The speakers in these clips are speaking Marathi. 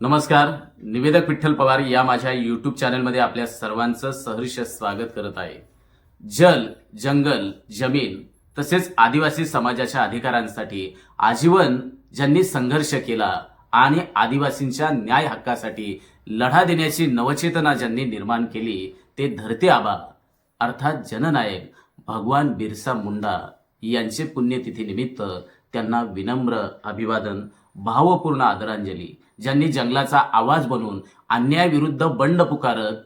नमस्कार. निवेदक विठ्ठल पवार या माझ्या यूट्यूब चॅनलमध्ये आपल्या सर्वांचं सहर्ष स्वागत करत आहे. जल, जंगल, जमीन तसेच आदिवासी समाजाच्या अधिकारांसाठी आजीवन ज्यांनी संघर्ष केला आणि आदिवासींच्या न्याय हक्कासाठी लढा देण्याची नवचेतना ज्यांनी निर्माण केली ते धरती आबा अर्थात जननायक भगवान बिरसा मुंडा यांचे पुण्यतिथी निमित्त त्यांना विनम्र अभिवादन, भावपूर्ण आदरांजली. ज्यांनी जंगलाचा आवाज बनून अन्यायाविरुद्ध बंड पुकारत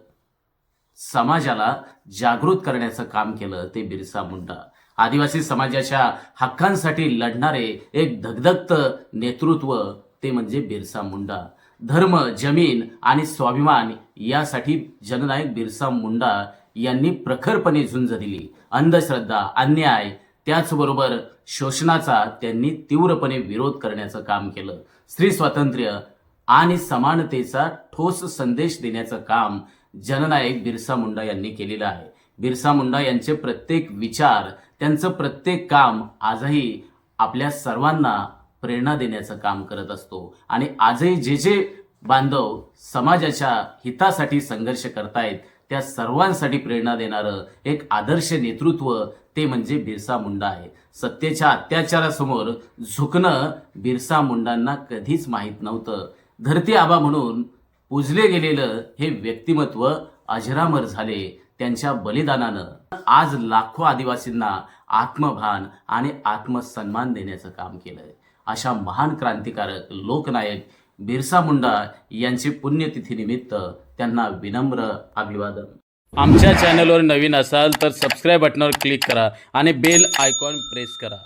समाजाला जागृत करण्याचं काम केलं ते बिरसा मुंडा. आदिवासी समाजाच्या हक्कांसाठी लढणारे एक धगधगत नेतृत्व ते म्हणजे बिरसा मुंडा. धर्म, जमीन आणि स्वाभिमान यासाठी जननायक बिरसा मुंडा यांनी प्रखरपणे झुंज दिली. अंधश्रद्धा, अन्याय त्याचबरोबर शोषणाचा त्यांनी तीव्रपणे विरोध करण्याचं काम केलं. स्त्री स्वातंत्र्य आणि समानतेचा ठोस संदेश देण्याचं काम जननायक बिरसा मुंडा यांनी केलेलं आहे. बिरसा मुंडा यांचे प्रत्येक विचार, त्यांचं प्रत्येक काम आजही आपल्या सर्वांना प्रेरणा देण्याचं काम करत असतो. आणि आजही जे जे बांधव समाजाच्या हितासाठी संघर्ष करतायत त्या सर्वांसाठी प्रेरणा देणारं एक आदर्श नेतृत्व ते म्हणजे बिरसा मुंडा आहे. सत्तेच्या अत्याचारासमोर झुकणं बिरसा मुंडांना कधीच माहीत नव्हतं. धरती आबा म्हणून पूजले गेलेलं हे व्यक्तिमत्व अजरामर झाले त्यांच्या बलिदानानं. आज लाखो आदिवासींना आत्मभान आणि आत्मसन्मान देण्याचं काम केलंय. अशा महान क्रांतिकारक लोकनायक बिरसा मुंडा यांची पुण्यतिथी निमित्त त्यांना विनम्र अभिवादन. आमच्या चॅनलवर नवीन असाल तर सबस्क्राईब बटनावर क्लिक करा आणि बेल आयकॉन प्रेस करा.